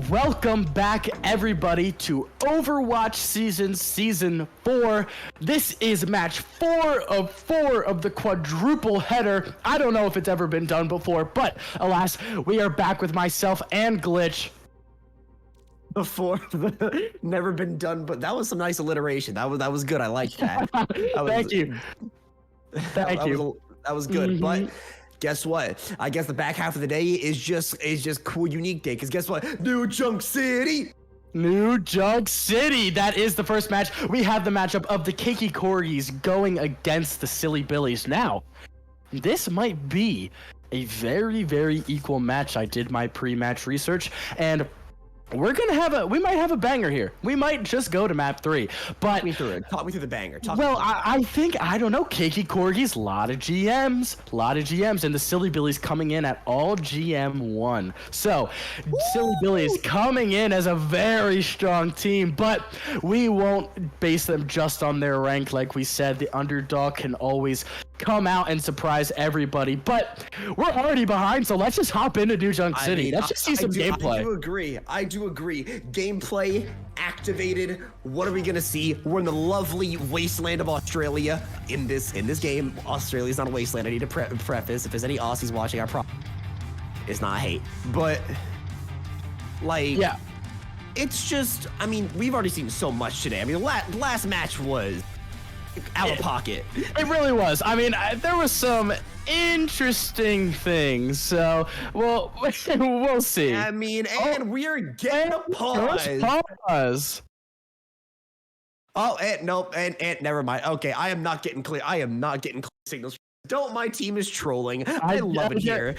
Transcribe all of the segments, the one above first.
Welcome back, everybody, to Overwatch Seasons Season 4. This is match 4 of the quadruple header. I don't know if it's ever been done before, but alas, we are back with myself and Glitch. Before never been done, but that was some nice alliteration. That was good. I liked that. Thank you. Thank you. That was good. But guess what? I guess the back half of the day is just cool, unique day. Because guess what? New Junk City. New Junk City. That is the first match. We have the matchup of the Cakey Corgis going against the Silly Billies. Now, this might be a very, very equal match. I did my pre-match research, and we might have a banger here. We might just go to map 3, but talk me through the banger. I don't know. Cakey Corgis, a lot of GMs, and the Silly Billies coming in at all GM1. So, Silly Billies coming in as a very strong team, but we won't base them just on their rank. Like we said, the underdog can always come out and surprise everybody, but we're already behind, so let's just hop into New Junk City. Let's just see some gameplay. I do agree. Gameplay activated. What are we gonna see? We're in the lovely wasteland of Australia. In this game, Australia's not a wasteland. I need to preface. If there's any Aussies watching, it's not hate, but like, yeah, it's just. I mean, we've already seen so much today. I mean, last match was out of pocket. It really was. I mean, there was some interesting things. So, well, we'll see. I mean, and we're getting a pause. Oh, and nope, and never mind. Okay, I am not getting clear signals. Don't. My team is trolling. I love it here.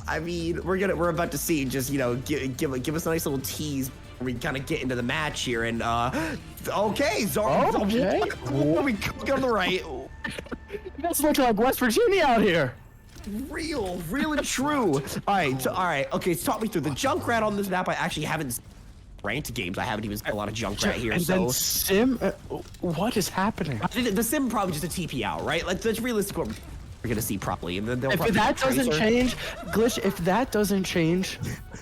I mean, we're about to see. Just give us a nice little tease. We kind of get into the match here, and okay, Zara. Okay. We go on the right. This looks like West Virginia out here. Real and true. All right. Okay, so talk me through the Junkrat on this map. I actually haven't ranked games. I haven't even seen a lot of Junkrat here. And then Sim, what is happening? The Sim probably just a TP out, right? Like that's realistic. What we're gonna see properly, and then if that doesn't change, Glitch. If that doesn't change,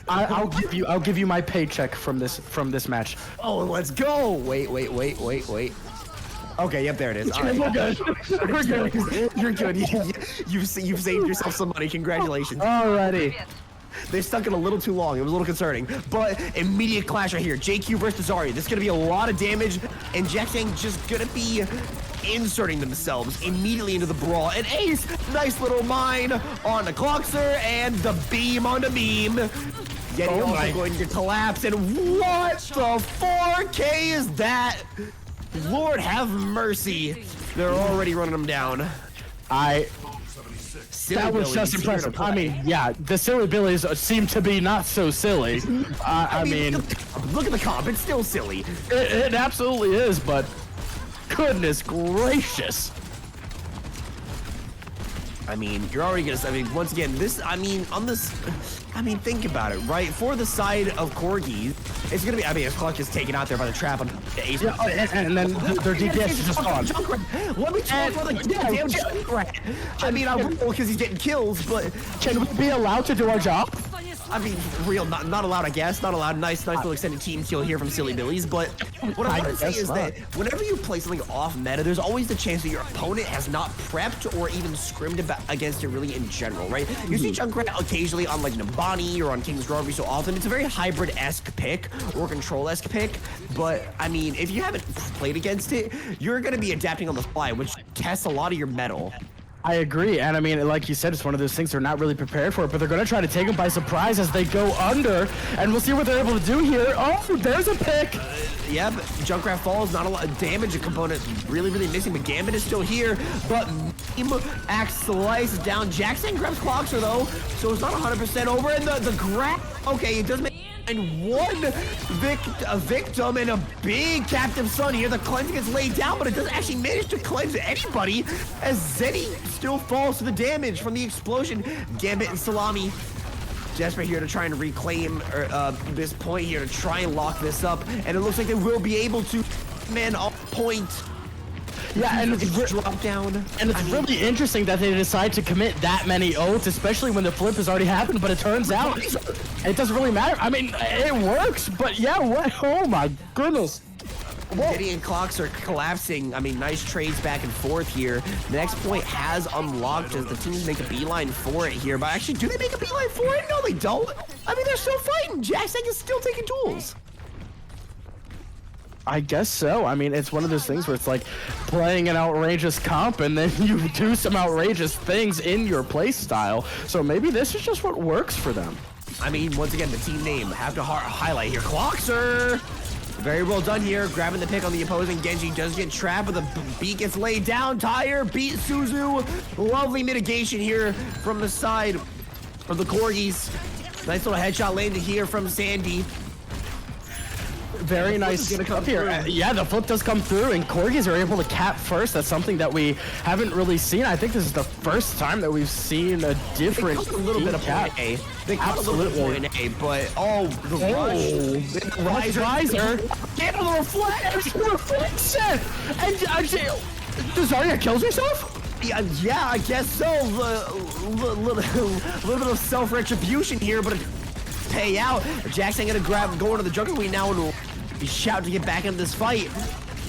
I'll give you my paycheck from this match. Oh, let's go. Wait. Okay, yep, there it is. All right. We're good. We're good. You're good. You've saved yourself some money. Congratulations. Alrighty. They stuck it a little too long. It was a little concerning. But immediate clash right here. JQ versus Zarya. This is going to be a lot of damage. And Jackson just going to be inserting themselves immediately into the brawl. And Ace, nice little mine on the Clockser and the beam on the beam. Yeti also going to collapse. And what the 4K is that? Lord have mercy. They're already running them down. That was just impressive. I mean, yeah, the Silly Billies seem to be not so silly. I mean, look at the comp. It's still silly. It absolutely is, but goodness gracious. I mean, you're already gonna. I mean, once again, think about it, right? For the side of Corgis, it's gonna be. I mean, his Clutch is taken out there by the trap on the Ace. Yeah, and then their DPS is just gone. Let me talk about the damn Junkrat. I mean, I will because he's getting kills, but can we be allowed to do our job? I mean, real, not allowed, I guess. Not allowed. Nice little extended team kill here from Silly Billies. But what I'm trying to say is that whenever you play something off meta, there's always the chance that your opponent has not prepped or even scrimmed against it really in general, right? You see Junkrat occasionally on like Nambani or on King's Row every so often. It's a very hybrid-esque pick or control-esque pick. But I mean, if you haven't played against it, you're going to be adapting on the fly, which tests a lot of your metal. I agree, and I mean, like you said, it's one of those things they're not really prepared for, but they're going to try to take them by surprise as they go under, and we'll see what they're able to do here. Oh, there's a pick! Yep, Junkrat falls, not a lot of damage, a component really missing, but Gambit is still here, but Meme axe slices down. Jackson grabs Clockster though, so it's not 100% over, and the grab, okay, it does make and one victim and a big captive son here. The cleanse gets laid down, but it doesn't actually manage to cleanse anybody as Zeddy still falls to the damage from the explosion. Gambit and Salami desperate here to try and reclaim this point here to try and lock this up, and it looks like they will be able to. Man, off point. Yeah, and it's drop down. And it's really interesting that they decide to commit that many ults, especially when the flip has already happened, but it turns out it doesn't really matter. I mean, it works, but yeah, what? Oh my goodness. Diddy and Clocks are collapsing. I mean, nice trades back and forth here. The next point has unlocked as the teams make a beeline for it here, but actually, do they make a beeline for it? No, they don't. I mean, they're still fighting. Jackson is still taking tools. I guess so. I mean, it's one of those things where it's like playing an outrageous comp and then you do some outrageous things in your play style. So maybe this is just what works for them. I mean, once again, the team name, have to highlight here. Clockster! Very well done here, grabbing the pick on the opposing. Genji does get trapped, but the beat gets laid down. Tyre beat Suzu. Lovely mitigation here from the side of the Corgis. Nice little headshot landed here from Sandy. Very nice up here. Yeah, the flip does come through, and Corgis are able to cap first. That's something that we haven't really seen. I think this is the first time that we've seen a different a little bit of cap. Point A. They cut a little bit of point A, but the riser. Get a little reflection, and does Zarya kills herself? Yeah, I guess so. Little bit of self-retribution here, but. Pay out. Jackson gonna go into the jungle queen now and will be shouting to get back into this fight.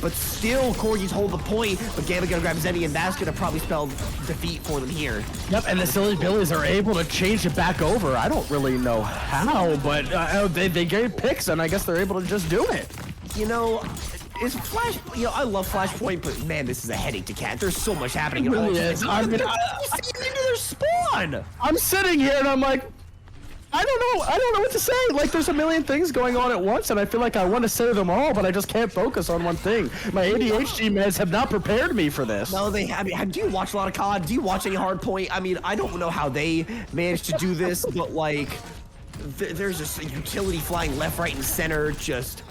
But still, Corgis hold the point. But Gambit gonna grab Zenny, and that's gonna probably spell defeat for them here. Yep, and the Silly Billies are able to change it back over. I don't really know how, but they gave picks, and I guess they're able to just do it. You know, it's Flash. You know, I love Flashpoint, but man, this is a headache to catch. There's so much happening. It really is. I mean, into their spawn. I'm sitting here and I'm like, I don't know what to say. Like, there's a million things going on at once, and I feel like I want to say them all, but I just can't focus on one thing. My ADHD meds have not prepared me for this. No, they have. Do you watch a lot of COD? Do you watch any Hardpoint? I mean, I don't know how they managed to do this, but like, there's just a utility flying left, right, and center. Just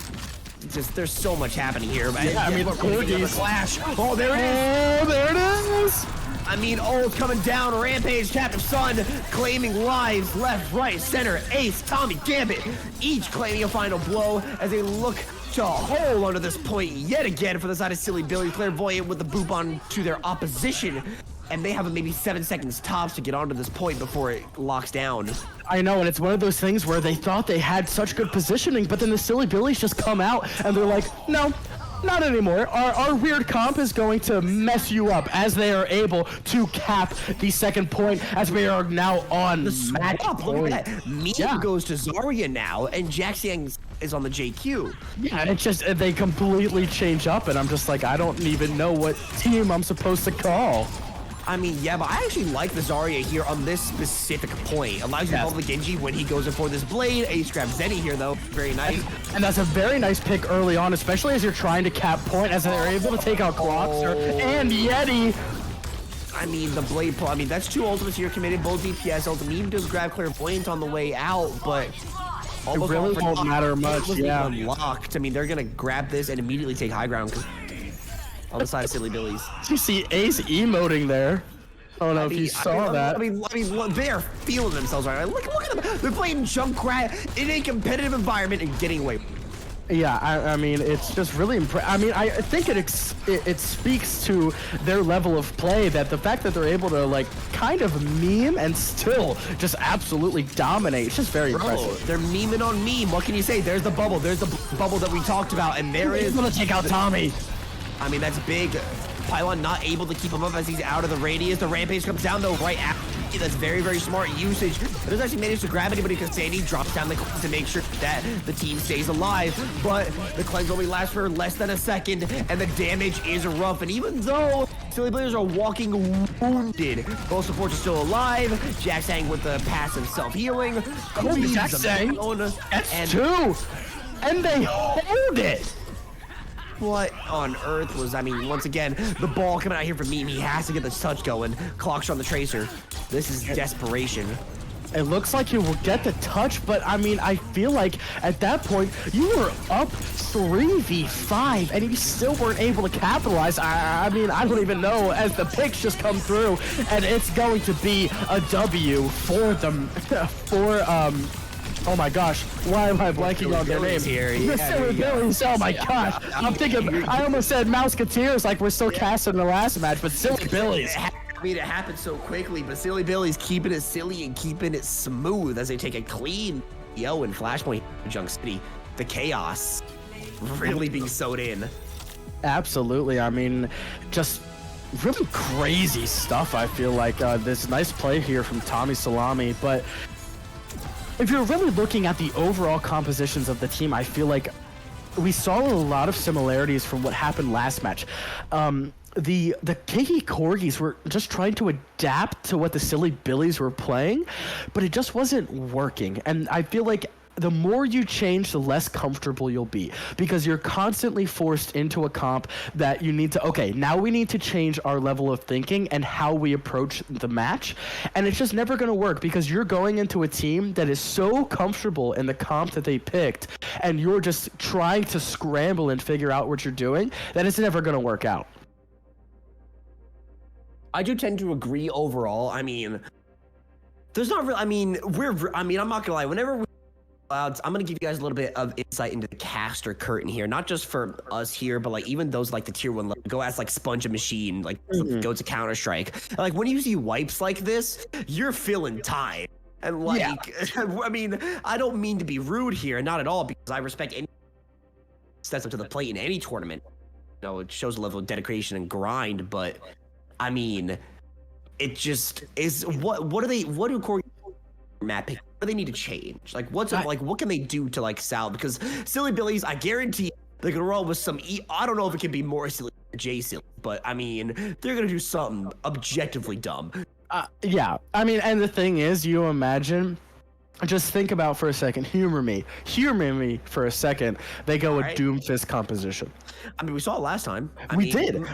there's so much happening here. Yeah, I mean, the Corgis. Flash. Oh, there it is. Oh, there it is. I mean, it's coming down. Rampage, Captive Sun, claiming lives left, right, center. Ace, Tommy, Gambit, each claiming a final blow as they look to hold onto this point yet again for the side of Silly Billy. Clairvoyant with the boop on to their opposition. And they have maybe 7 seconds tops to get onto this point before it locks down. I know, and it's one of those things where they thought they had such good positioning, but then the Silly Billies just come out and they're like, no. Not anymore. Our weird comp is going to mess you up as they are able to cap the second point as we are now on the match point. Look at that. Meme goes to Zarya now, and Jaxiang is on the JQ. Yeah, and it's just, they completely change up, and I'm just like, I don't even know what team I'm supposed to call. I mean, yeah, but I actually like the Zarya here on this specific point. Allows you to hold the Genji when he goes in for this blade. Ace grabs Zenny here, though. Very nice. And that's a very nice pick early on, especially as you're trying to cap point, as they're able to take out Clockster and Yeti. I mean, the blade pull. I mean, that's 2 ultimates here committed. Both DPS ultimate. Meme does grab Clairvoyant on the way out, but it really won't matter much. Yeah. Unlocked. I mean, they're gonna grab this and immediately take high ground. On the side of Silly Billies. You see Ace emoting there. I don't know if you saw that. I mean, they're feeling themselves right now. Look at them. They're playing Junkrat in a competitive environment and getting away. Yeah, I mean, it's just really impressive. I mean, I think it speaks to their level of play that the fact that they're able to like kind of meme and still just absolutely dominate. It's just very impressive. They're memeing on meme. What can you say? There's the bubble. There's the bubble that we talked about, and there He's is. gonna take out Tommy. I mean, that's big. Pylon not able to keep him up as he's out of the radius. The rampage comes down though right after. That's very, very smart usage. But doesn't actually manage to grab anybody because Sandy drops down the cleanse to make sure that the team stays alive. But the cleanse only lasts for less than a second, and the damage is rough. And even though Silly Billies are walking wounded, both supports are still alive. Jacksang with the passive self-healing. Jacksang. That's two. And they hold it. What on earth was, I mean, once again, the ball coming out here from Meme. He has to get this touch going. Clock's on the Tracer. This is desperation. It looks like he will get the touch, but I mean, I feel like at that point, you were up 3v5 and you still weren't able to capitalize. I mean, I don't even know as the picks just come through, and it's going to be a W for them, oh my gosh, why am I blanking on their name? Here. The Silly Billies, oh my gosh. I'm thinking, I almost said Mouseketeers like we're still casting the last match, but Silly Billies. I mean, it happened so quickly, but Silly Billies keeping it silly and keeping it smooth as they take a clean yo and Flashpoint Junk City. The chaos really being sewed in. Absolutely, I mean, just really crazy stuff. I feel like this nice play here from Tommy Salami, but if you're really looking at the overall compositions of the team, I feel like we saw a lot of similarities from what happened last match. The Cakey Corgis were just trying to adapt to what the Silly Billies were playing, but it just wasn't working. And I feel like the more you change, the less comfortable you'll be, because you're constantly forced into a comp that you need to, okay, now we need to change our level of thinking and how we approach the match. And it's just never going to work because you're going into a team that is so comfortable in the comp that they picked, and you're just trying to scramble and figure out what you're doing, that it's never going to work out. I do tend to agree overall. I mean, there's not really, I mean, I'm not gonna lie, whenever I'm gonna give you guys a little bit of insight into the caster curtain here, not just for us here, but like even those like the tier 1 level, go as like Sponge and Machine, like go to Counter-Strike. Like when you see wipes like this, you're feeling time. And like, I mean, I don't mean to be rude here, not at all, because I respect any steps up to the plate in any tournament. You know, it shows a level of dedication and grind, but I mean, it just is. What do Corey Matt pick? What do they need to change? Like, like what can they do to like Sal? Because Silly Billies, I guarantee they're gonna roll with some. I don't know if it can be more silly or J silly, but I mean, they're gonna do something objectively dumb. Yeah, I mean, and the thing is, you imagine. Just think about for a second. Humor me for a second. They go with Doomfist composition. I mean, we saw it last time. We did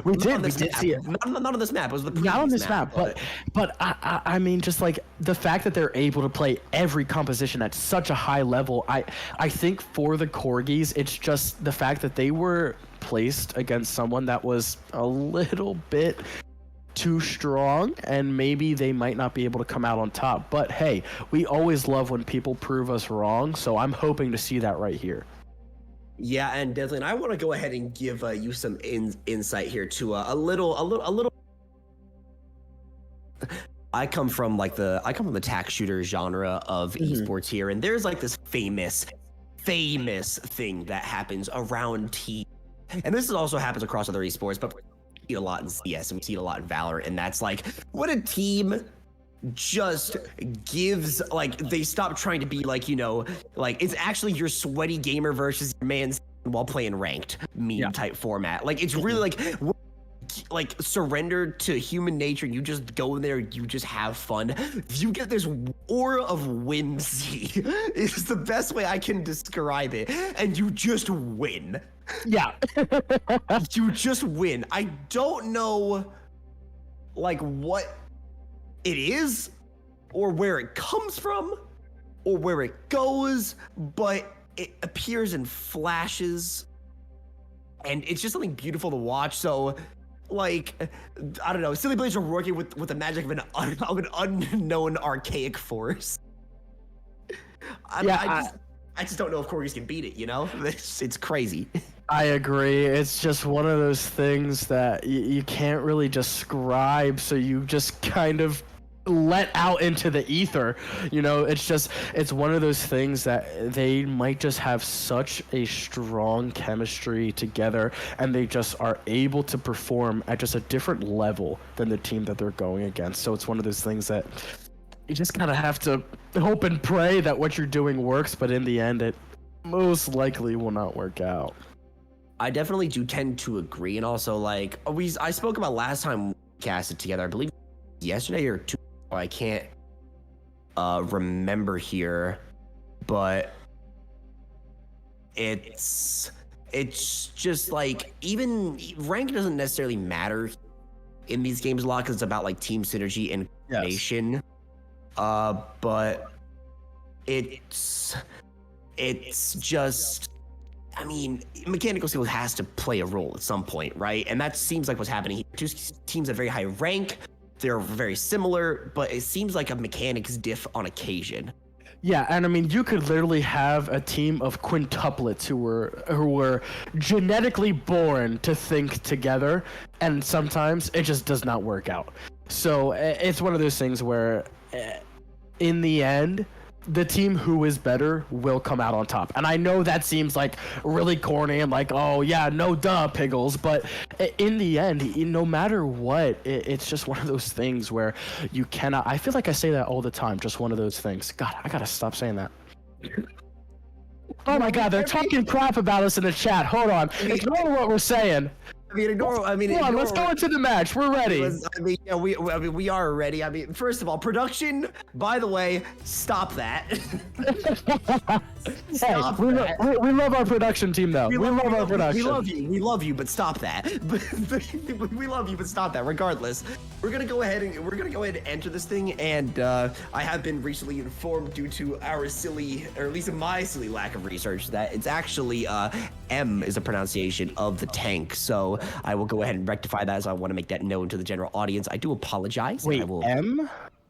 see it. Not on this map. It was the not on this map, but I mean, just like the fact that they're able to play every composition at such a high level. I think for the Corgis, it's just the fact that they were placed against someone that was a little bit too strong, and maybe they might not be able to come out on top. But hey, we always love when people prove us wrong, so I'm hoping to see that right here. Yeah, and Deadly, I want to go ahead and give you some insight here to a little. I come from the tax shooter genre of esports here, and there's like this famous thing that happens around team, and this also happens across other esports, but see it a lot in CS and we see it a lot in Valorant, and that's like when a team just gives, like, they stop trying to be like, you know, like it's actually your sweaty gamer versus your man's while playing ranked meme type format. Like it's really like surrender to human nature. You just go in there, you just have fun. You get this aura of whimsy is the best way I can describe it, and you just win. Yeah. You just win. I don't know like what it is or where it comes from or where it goes, but it appears in flashes, and it's just something beautiful to watch. So like, I don't know, Silly Billies are working with the magic of an unknown archaic force. I just don't know if Corgis can beat it, you know? It's crazy. I agree. It's just one of those things that you can't really describe, so you just kind of let out into the ether. You know, it's one of those things that they might just have such a strong chemistry together, and they just are able to perform at just a different level than the team that they're going against. So it's one of those things that you just kind of have to hope and pray that what you're doing works, but in the end, it most likely will not work out. I definitely do tend to agree, and also like I spoke about last time we casted together. I believe yesterday or two. I can't remember here, but it's just like even rank doesn't necessarily matter in these games a lot because it's about like team synergy and coordination. Yes. But it's just, I mean, mechanical skill has to play a role at some point, right? And that seems like what's happening here. Two teams at very high rank. They're very similar, but it seems like a mechanics diff on occasion. Yeah, and I mean, you could literally have a team of quintuplets who were genetically born to think together, and sometimes it just does not work out. So it's one of those things where, in the end, the team who is better will come out on top. And I know that seems like really corny and like, oh yeah, no duh, Piggles, but in the end, no matter what, it's just one of those things where you cannot, I feel like I say that all the time, just one of those things. God, I gotta stop saying that. Oh my God, they're talking crap about us in the chat. Hold on, ignore what we're saying. Come on, let's go into the match. We're ready. We are ready. I mean, first of all, production. By the way, stop that. Stop that. We love our production team, though. We love our production. We love you, but stop that. We love you, but stop that. Regardless, we're gonna go ahead and enter this thing. And I have been recently informed, due to our silly, or at least my silly lack of research, that it's actually M is a pronunciation of the tank. So I will go ahead and rectify that, as I want to make that known to the general audience. I do apologize. Wait, M?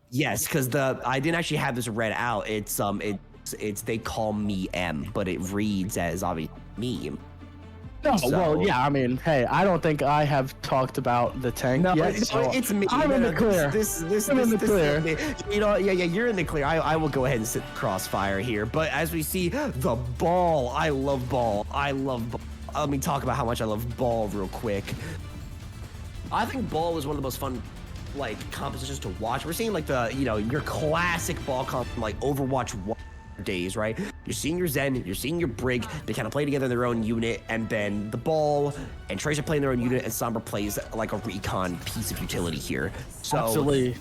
Yes, because I didn't actually have this read out. It's they call me M, but it reads as obviously meme. No, well, yeah, I mean, hey, I don't think I have talked about the tank yet. So it's me. I'm in the clear. I'm in the clear. You know, yeah, you're in the clear. I will go ahead and sit crossfire here. But as we see, the ball. I love ball. Let me talk about how much I love ball real quick. I think ball is one of the most fun, like, compositions to watch. We're seeing like your classic ball comp from like Overwatch 1 days, right? You're seeing your Zen, you're seeing your Brig, they kind of play together in their own unit, and then the ball and Tracer play in their own unit, and Sombra plays like a recon piece of utility here. So absolutely,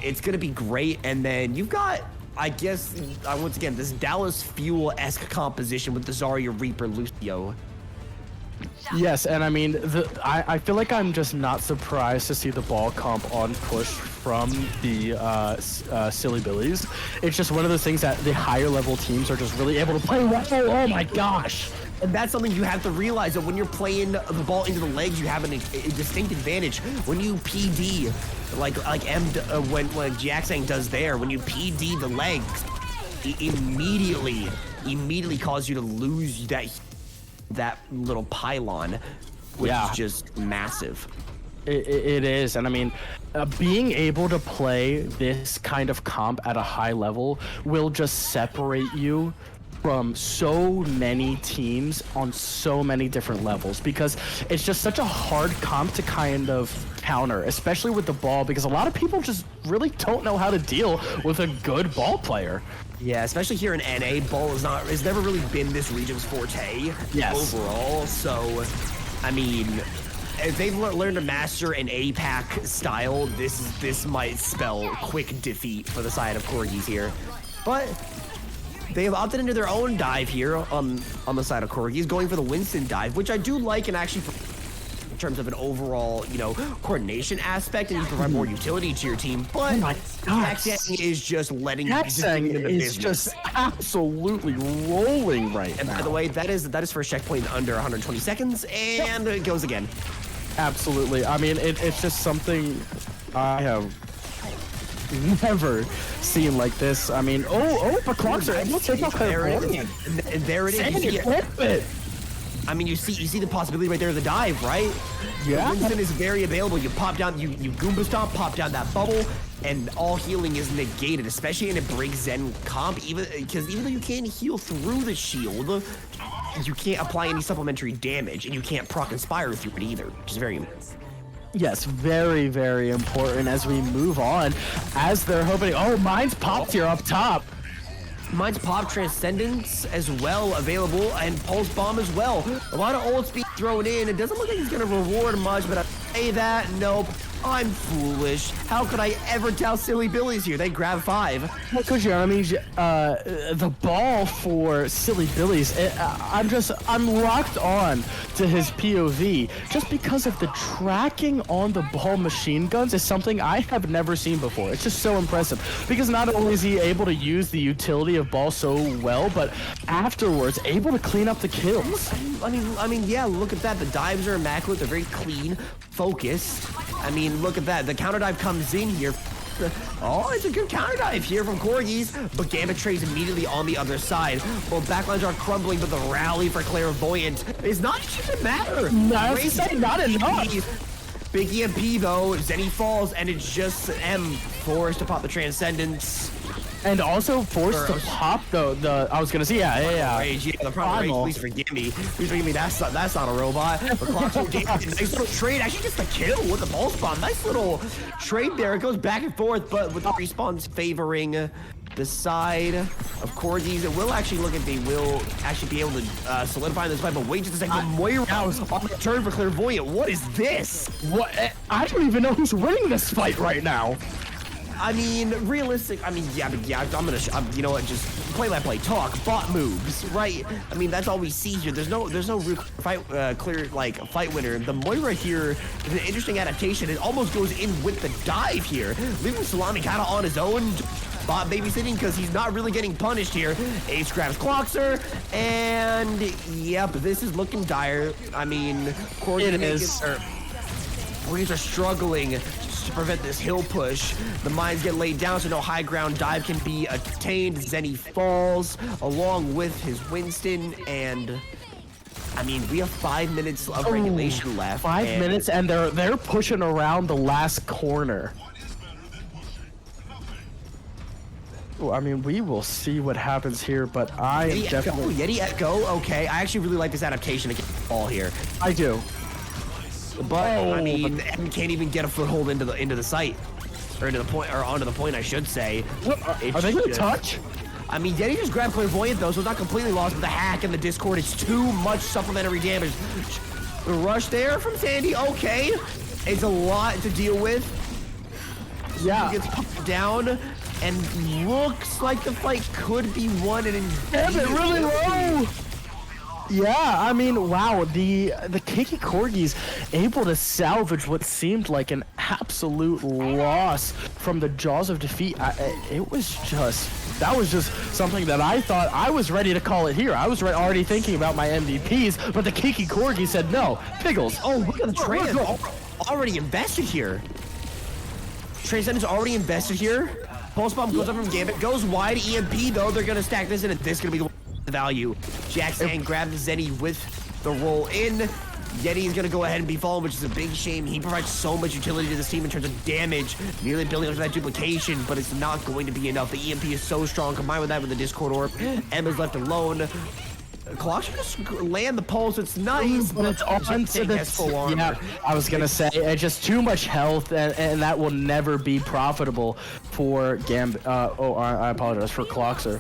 it's gonna be great. And then you've got, I guess, once again, this Dallas Fuel-esque composition with the Zarya, Reaper, Lucio. Yes, and I mean, I feel like I'm just not surprised to see the ball comp on push from the Silly Billies. It's just one of those things that the higher level teams are just really able to play well. Oh my gosh. And that's something you have to realize, that when you're playing the ball into the legs, you have a distinct advantage. When you PD, like when Jaxang does there, when you PD the legs, it immediately causes you to lose that little pylon, which is just massive. It is, and I mean, being able to play this kind of comp at a high level will just separate you from so many teams on so many different levels, because it's just such a hard comp to kind of counter, especially with the ball, because a lot of people just really don't know how to deal with a good ball player. Yeah, especially here in NA, ball has never really been this region's forte overall. So, I mean, if they've learned to master an APAC style, this might spell quick defeat for the side of Corgis here. But they've opted into their own dive here on the side of Corgis, going for the Winston dive, which I do like, and actually, in terms of an overall, coordination aspect, and you provide more utility to your team. But Jaxang is just letting Jaxang is just absolutely rolling right now. And by the way, that is first checkpoint in under 120 seconds, and it goes again. Absolutely. I mean, it's just something I have never seen like this. I mean, but Clark's are able to take off There it clairvoyant. is. And there it is. Sandy You see it. flip it. I mean, you see the possibility right there of the dive, right? Yeah. Winston is very available. You pop down, you Goomba Stomp, pop down that bubble, and all healing is negated, especially in a break Zen comp, because even though you can heal through the shield, you can't apply any supplementary damage, and you can't proc Inspire through it either, which is very important. Yes, very, very important as we move on. As they're hoping, mine's popped here up top. Mine's Pop Transcendence as well available, and Pulse Bomb as well. A lot of ult speed thrown in. It doesn't look like he's gonna reward much, but I say that, nope. I'm foolish. How could I ever tell Silly Billies here? They grab 5. Coach Jeremy, the ball for Silly Billies, I'm locked on to his POV just because of the tracking on the ball machine guns is something I have never seen before. It's just so impressive because not only is he able to use the utility of ball so well, but afterwards able to clean up the kills. I mean, yeah, look at that. The dives are immaculate. They're very clean, focused. I mean, look at that. The counter dive comes in here. Oh, it's a good counter dive here from Corgis, but Gambit Trey's immediately on the other side. Well, backlines are crumbling, but the rally for Clairvoyant is not even matter. No, not enough. Big EMP though, Zenny falls, and it's just M forced to pop the Transcendence. And also forced to pop the I was gonna say, yeah. Rage, yeah, the Primal Rage, please forgive me. Please forgive me, that's not a robot. The clock's nice little trade, actually gets the kill with the Pulse Bomb. Nice little trade there. It goes back and forth, but with the respawns favoring the side of Corgis, it will actually look like they will actually be able to solidify this fight, but wait just a second. Moira was on the turn for Clairvoyant. What is this? What? I don't even know who's winning this fight right now. I mean, realistic. I mean, yeah, you know what? Just play-by-play talk. Bot moves, right? I mean, that's all we see here. There's no real clear fight winner. The Moira here is an interesting adaptation. It almost goes in with the dive here, leaving Salami kind of on his own. Bot babysitting because he's not really getting punished here. Ace grabs Clockser, and yep, this is looking dire. I mean, Corgis are struggling to prevent this hill push. The mines get laid down, so no high ground dive can be attained. Zenny falls along with his Winston, and I mean, we have 5 minutes of regulation left. 5 minutes, and they're pushing around the last corner. Well, I mean, we will see what happens here, but I am definitely... Yeti Echo, okay. I actually really like this adaptation against the ball here. I do. But I mean, M can't even get a foothold into the site, or into the point, or onto the point, I should say. Are they gonna touch? I mean, Yeti just grabbed Clairvoyant though, so it's not completely lost. But the hack and the Discord, it's too much supplementary damage. The rush there from Sandy, okay. It's a lot to deal with. Yeah. He gets popped down, and looks like the fight could be won. And damn it, really low. Yeah, I mean, wow, the Cakey Corgis able to salvage what seemed like an absolute loss from the jaws of defeat. That was just something that I thought I was ready to call it here. I was already thinking about my MVPs, but the Cakey Corgi said no. Piggles. Oh, look at the trade already invested here. Transcendence already invested here. Pulse Bomb goes up from Gambit, goes wide. EMP though, they're gonna stack this in, and this is gonna be the value. Jackson grabs Zenny with the roll in. Yeti is gonna go ahead and be fallen, which is a big shame. He provides so much utility to this team in terms of damage, nearly building up that duplication, but it's not going to be enough. The EMP is so strong, combined with that with the Discord Orb. Emma's left alone. Clock should just land the pulse. It's nice, but it's on to the full armor. Yeah, I was gonna say it's just too much health, and that will never be profitable for I apologize, for Clockser.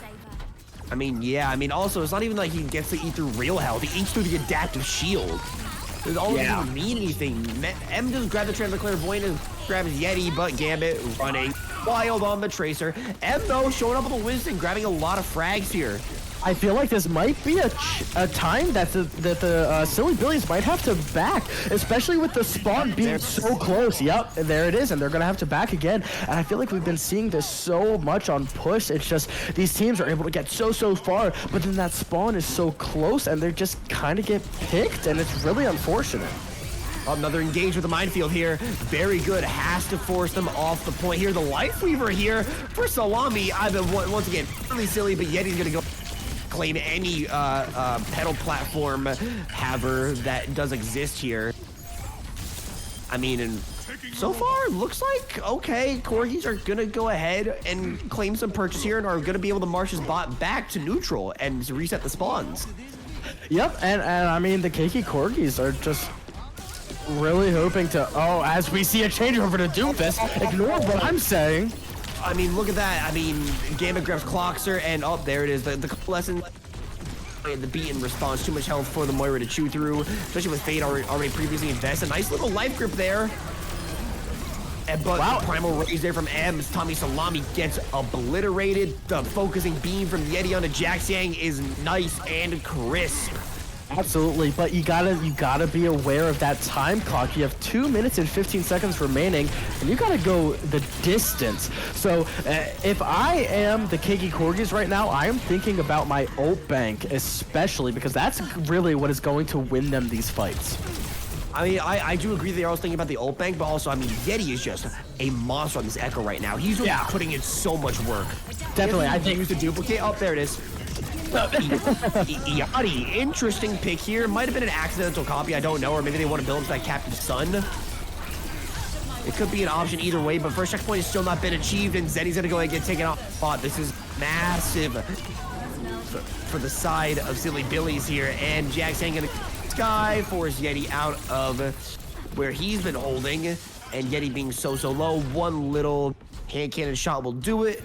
I mean, yeah. I mean, also, it's not even like he gets to eat through real health. He eats through the adaptive shield. It almost doesn't mean anything. M just grab the Transfer Clairvoyant and grabs Yeti, but Gambit running wild on the Tracer. M, though, showing up with a Winston, grabbing a lot of frags here. I feel like this might be a time that the Silly Billies might have to back, especially with the spawn being so close. Yep, there it is, and they're gonna have to back again. And I feel like we've been seeing this so much on push. It's just these teams are able to get so far, but then that spawn is so close, and they just kind of get picked, and it's really unfortunate. Another engage with the minefield here. Very good. Has to force them off the point here. The Life Weaver here for Salami. Once again, really silly, but Yeti's going to go claim any pedal platform haver that does exist here. I mean, and so far, looks like, okay, Corgis are going to go ahead and claim some purchase here and are going to be able to march his bot back to neutral and reset the spawns. Yep, and I mean, the Cakey Corgis are just really hoping to, as we see a changeover to Doomfist, ignore what I'm saying. I mean, look at that. I mean, Gambit grabs Clockser, and there it is. The lesson, the beat in response. Too much health for the Moira to chew through, especially with Fade already previously invested. Nice little life grip there. But the primal raise there from M's. Tommy Salami gets obliterated. The focusing beam from Yeti onto Jaxiang is nice and crisp. Absolutely, but you gotta be aware of that time clock. You have 2 minutes and 15 seconds remaining, and you gotta go the distance. So if I am the Cakey Corgis right now, I am thinking about my ult bank, especially because that's really what is going to win them these fights. I mean, I do agree they are also thinking about the ult bank, but also, I mean, Yeti is just a monster on this Echo right now. He's really putting in so much work. Definitely, I think. Use the duplicate. Oh, there it is. Yachty, interesting pick here. Might have been an accidental copy, I don't know, or maybe they want to build into that Captain's Son. It could be an option either way, but first checkpoint has still not been achieved, and Zeddy's gonna go ahead and get taken off spot. This is massive for the side of Silly Billies here, and Jaxiang gonna sky force Yeti out of where he's been holding, and Yeti being so low. One little hand cannon shot will do it.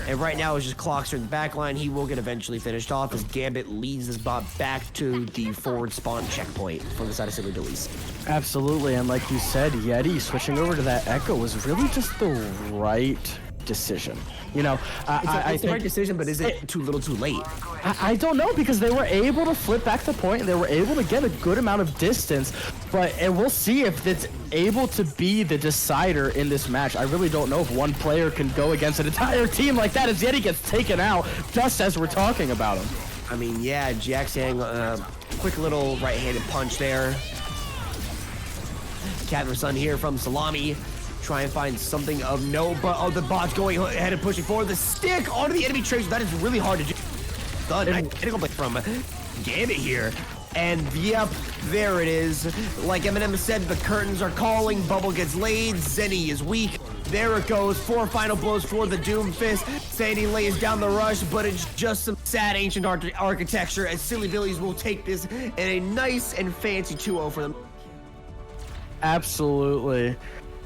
And right now it's just Clockster in the back line. He will get eventually finished off as Gambit leads this bot back to the forward spawn checkpoint from the side of Silly Billies. Absolutely, and like you said, Yeti switching over to that Echo was really just the right decision. You know, it's the right decision, but is it too little too late? I don't know, because they were able to flip back the point and they were able to get a good amount of distance, and we'll see if it's able to be the decider in this match. I really don't know if one player can go against an entire team like that as Yeti gets taken out just as we're talking about him. I mean, yeah, Jaxiang, quick little right-handed punch there. Captain's Son here from Salami. Try and find something of note, but the bot's going ahead and pushing forward. The stick onto the enemy tracer, that is really hard to do. Critical play from Gambit here. And yep, there it is. Like Eminem said, the curtains are calling, Bubble gets laid, Zenny is weak. There it goes, 4 final blows for the Doomfist. Sandy lays down the rush, but it's just some sad ancient architecture, as Silly Billies will take this in a nice and fancy 2-0 for them. Absolutely.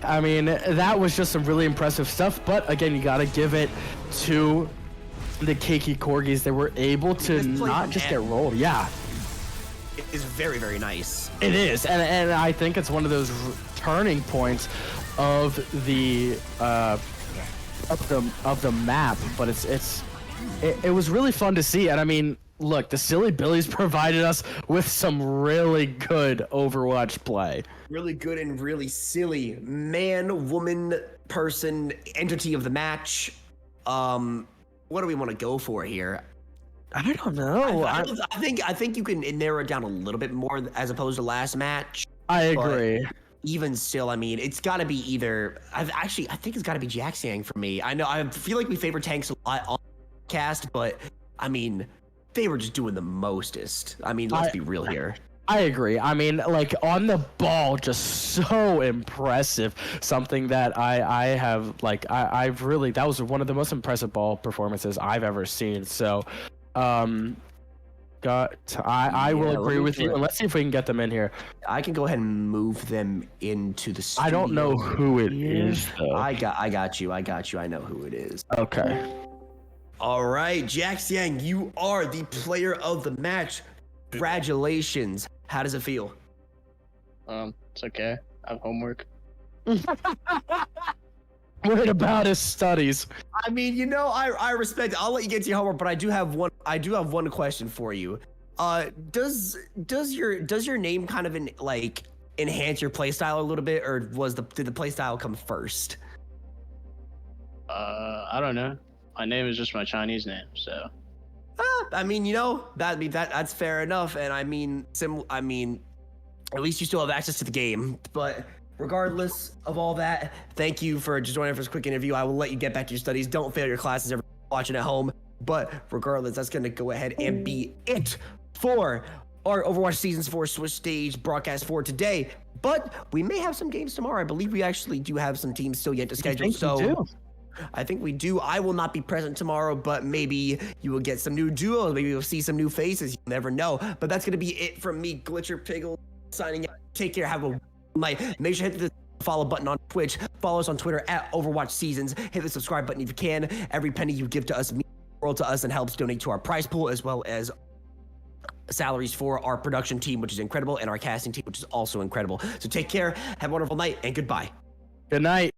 I mean, that was just some really impressive stuff, but again, you gotta give it to the Cakey Corgis. They were able to not just get rolled. Yeah. It is very, very nice. It is, and I think it's one of those turning points of the map, but it was really fun to see. And I mean, look, the Silly Billies provided us with some really good Overwatch play. Really good and really silly. Man, woman, person, entity of the match. What do we want to go for here? I don't know. I think you can narrow it down a little bit more as opposed to last match. I agree. Even still, I mean, it's got to be either. I think it's got to be Jaxiang for me. I know I feel like we favor tanks a lot on the cast, but I mean, they were just doing the mostest. I mean, let's be real here. I agree. I mean, like, on the ball, just so impressive. Something that I've really, that was one of the most impressive ball performances I've ever seen. So, I will agree with you. And let's see if we can get them in here. I can go ahead and move them into the studio. I don't know who it is, though. I got you. I know who it is. Okay. All right, Jaxiang, you are the player of the match. Congratulations. How does it feel? It's okay. I have homework. Worried about his studies. I mean, you know, I respect it. I'll let you get to your homework, but I do have one question for you. Does your name kind of enhance your playstyle a little bit, or did the playstyle come first? I don't know. My name is just my Chinese name, so. I mean, you know, that's fair enough. And I mean, at least you still have access to the game. But regardless of all that, thank you for just joining for this quick interview. I will let you get back to your studies. Don't fail your classes, everyone watching at home. But regardless, that's going to go ahead and be it for our Overwatch Seasons 4 Switch Stage broadcast for today. But we may have some games tomorrow. I believe we actually do have some teams still yet to schedule. So I think we do. I will not be present tomorrow, but maybe you will get some new duos. Maybe you'll see some new faces. You never know. But that's going to be it from me, Glitcher Piggle, signing out. Take care. Have a night. Make sure to hit the follow button on Twitch. Follow us on Twitter at Overwatch Seasons. Hit the subscribe button if you can. Every penny you give to us means the world to us and helps donate to our prize pool, as well as salaries for our production team, which is incredible, and our casting team, which is also incredible. So take care. Have a wonderful night, and goodbye. Good night.